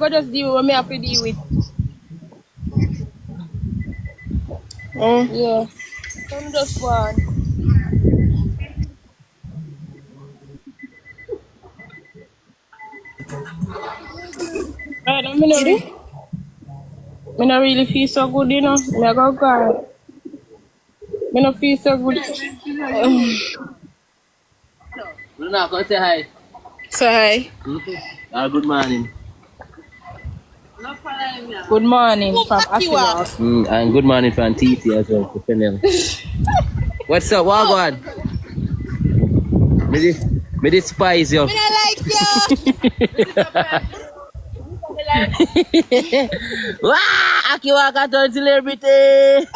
go just deal with what me have to deal with. Yeah. Don't just go on. Right, me not really feel so good, you know. Me I go cry. Me not feel so good. Luna, come say hi. Say Good morning. hi. Good morning from Akiwas. And good morning from TT as well, for Shannel. What's up, Wagwan? Me despise you. Me not like you. Wah! Akiwaka turn celebrity.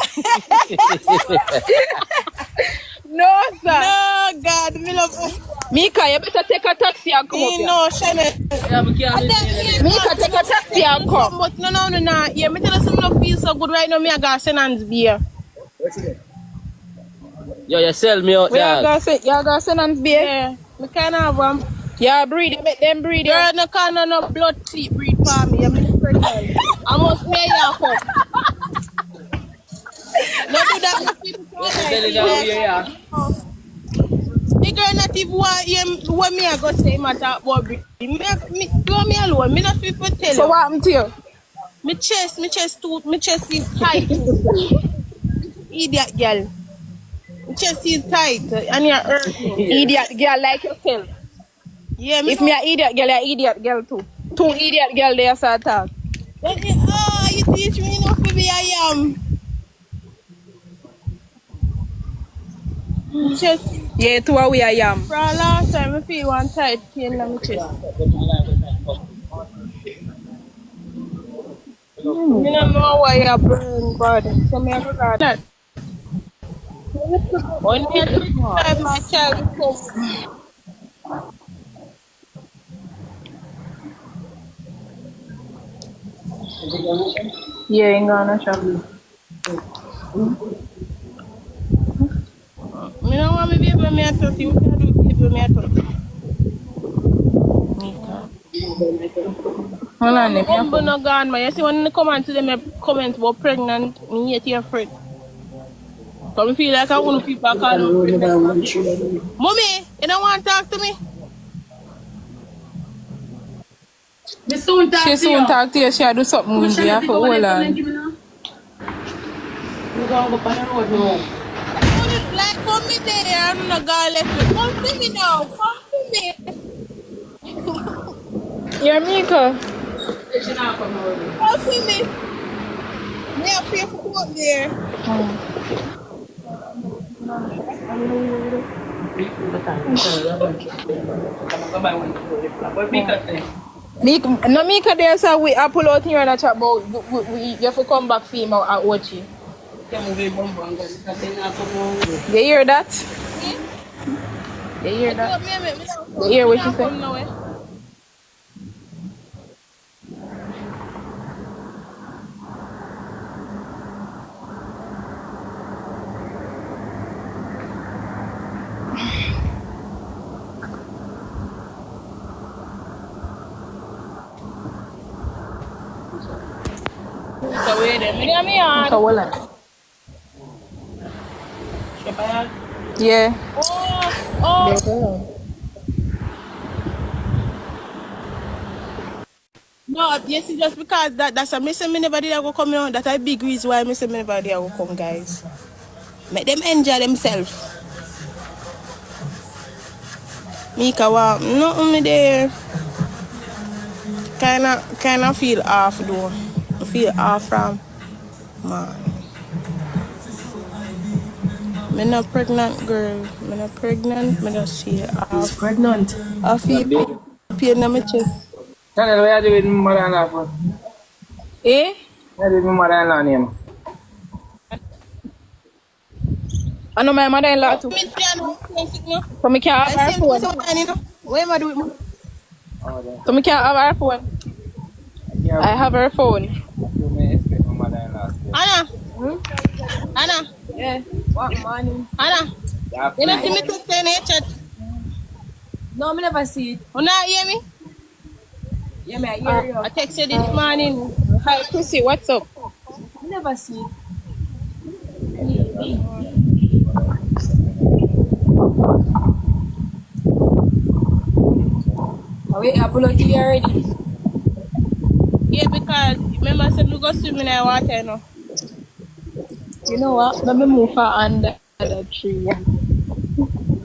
No, sir. No, God, me love Meka, you better take a taxi and come up here. no, Shannel. Yeah, me can't Meka, take a taxi and come. But no. Yeah, me tell you something don't feel so good right now. Me I got Shannel's beer. Yo, you sell me out, Where dog. you gonna send on beer? Yeah, me kind of have one. Yeah, breed. You make them breed. Girl, no kind of no blood teeth breed for me. I'm pregnant. I must be a fuck. No do that. No people Yeah. the girl not even want what me I go say matter about breed. Me do me alone. Me not fit for tell So you. what happened to you? Me chest is tight too. Idiot girl. Me chest is tight and you hurt me. Idiot girl like yourself. Yeah, me If me a idiot girl, you idiot girl too. Two idiot girl there start talk. you teach me enough to be I am. Chest. Yeah, two away I am. For a long time, I feel one tight pain in my chest. I don't know why you burn body, so me have to go that. When me describe my child, Yeah, in Ghana shop. me don't want me baby me a 30. What can I do baby me a 30? Hold on, let me Humble no gone, man. You see when they come and see them comments about pregnant, me hate you afraid. So I feel like I want to people call me pregnant. Mommy, you don't want to talk to me? She soon talk to you. She do something with you. You have to hold on. Like, come me there, I'm not gonna let you. Come to me now, come to me. You're Meka. Come to me. Me up here for come there. Meka there, so we pull out here and I chat about you have to come back female at Ochi. You hear that? You hear that? You hear what she said? So wait a minute, me on. So hold on. Yeah. Oh. No, yes, it's just because that's a missing me never did I go come on. That's a big reason why I miss me never did I go come, guys. Make them enjoy themselves. Meka, wow, nothing me there. Kinda feel off though. I feel off from man. Me not pregnant, girl. Me not pregnant. Me just feel off. She's pregnant. I feel pain in my chest. Shannel, what you do with my mother-in-law for? Eh? What you do with my mother-in-law name? I know my mother-in-law too. So me can't have her phone. What am I doing? So me can't have her phone. Yeah, I have her phone. you may expect my mother-in-law. Anna. Anna. Yeah. What money? Anna. Yeah, You don't see me text in your chat. no, I never see it. You not hear me? Yeah, me, I hear you. I text you this morning. Hi, Chrissy, what's up? I never see. Oh, wait, I pull out you already. Yeah, because remember I said we go swim in the water, you know. You know what? Let me move her under the tree.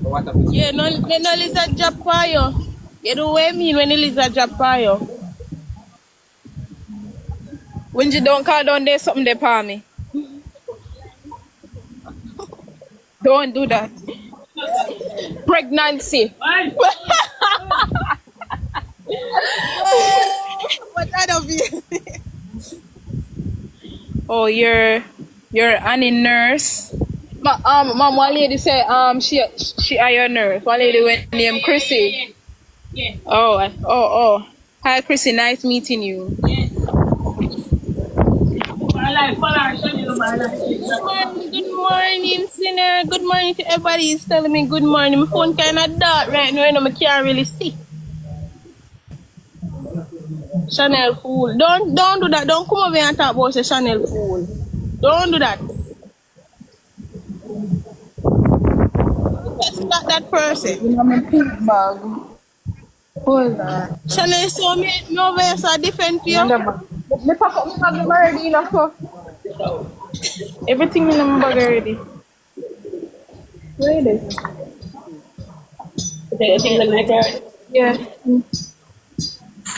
What happened? Yeah, no lizard drop for you. You know what I mean when the lizard drop for you. When you don't call down there, something there for me. Don't do that. Pregnancy. What kind of you? Oh, you're Annie nurse. Mom, one lady say she are your nurse. One lady went named Chrissy. Yeah. Oh. Hi, Chrissy. Nice meeting you. Good morning, sinner. Good morning to everybody. Is telling me good morning. My phone kind of dark right now, and I can't really see. Shannel fool. Don't do that. Don't come over here and talk about the Shannel fool. Don't do that. Stop that person. You know my pink bag. Hold on. Shannel saw me over here so I defend for you. Me pack up my bag already, you know, so everything in my bag already. Where is it? Yeah.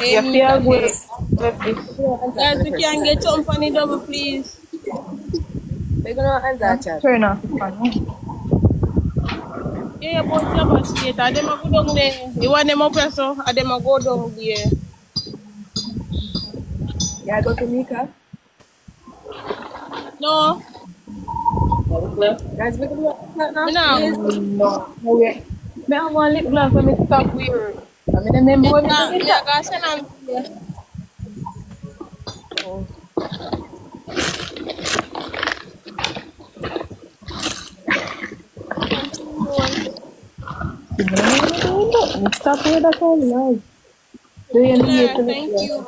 Yeah, feel good. Guys, we can get jump on the double, please. They're gonna answer chat. Turn off. Yeah, but you have a state. I them a go down there. You want them up here, so I them a go down there. Yeah, go to Meka. No, Guys, we can do that now. no. No way. I want lip gloss when it stop weird. I mean, the member when Yeah, it yeah, guys, and I'm here. stop here, that's all nice. Do you need Yeah, to thank you.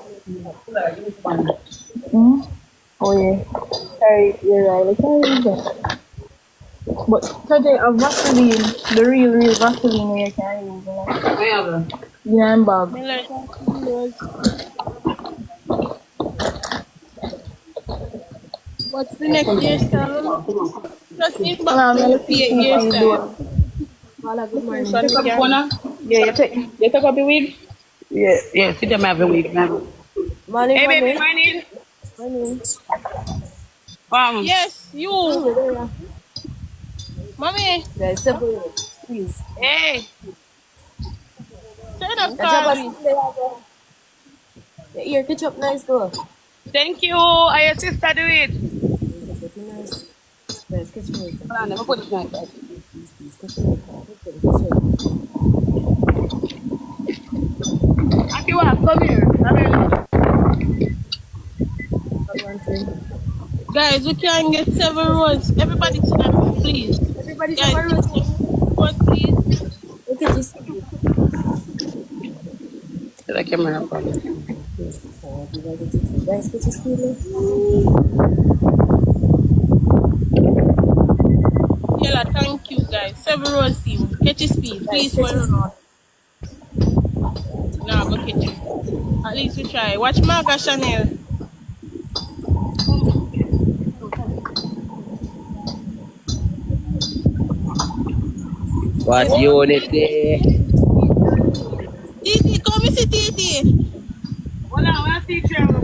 Hmm? Oh yeah. Sorry, you're right. Like, sorry, that. But today a Vaseline, the real Vaseline where you can use, you know. Yeah, I'm bag. Me like yours. What's the next hairstyle? Just in back to the hairstyle. Hola, good morning. Yeah, you take up the wig? Yeah, sit them have a week, man. Morning, Hey, baby, morning. morning. Morning. Yes, you. Mommy, Guys, separate, please. Hey, send up Catch up Carly. the ear catch up nice though. thank you. I your sister do it. Nice. Guys, catch me. Hold on, let me put it nice. Please, catch me. Akiwa, come here. Guys, we can get 7 rows. Everybody sit down, please. Everybody Guys, separate. 7 rows, please. Look at this. The camera problem. Guys, catch this feeling. Yeah, thank you, guys. 7 rows, team. Catch your speed, please. For run out. Nah, go catch it. At least we try. Watch Marga Shannel. What unity? Titi, come see Titi. Hold on, I see you.